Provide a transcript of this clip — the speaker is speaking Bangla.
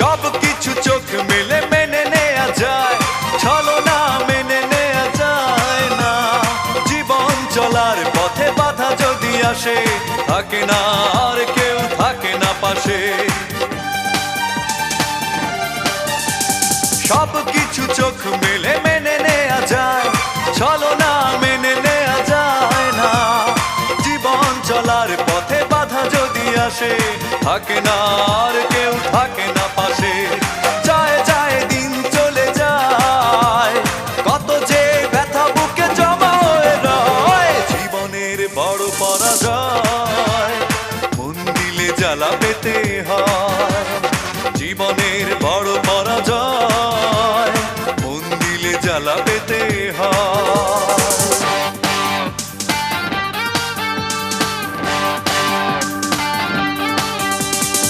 সব কিছু চোখ মেলে মেনে নেয়া যায়, ছলনা মেনে নেয়া যায় না। জীবন চলার পথে বাধা যদি আসে, থাকে না আর কেউ, থাকে না পাশে। সব কিছু চোখ মেলে মেনে নেয়া যায়, ছলনা মেনে নেয়া যায় না। জীবন চলার পথে বাধা যদি আসে, থাকে না আর কেউ, থাকে না পাশে। যায় যায় দিন চলে যায়, কত যে ব্যথা বুকে জমা হয়ে রয়। জীবনের বড় পরাজয়, মন দিলে জ্বালা পেতে হয়। জীবনের বড়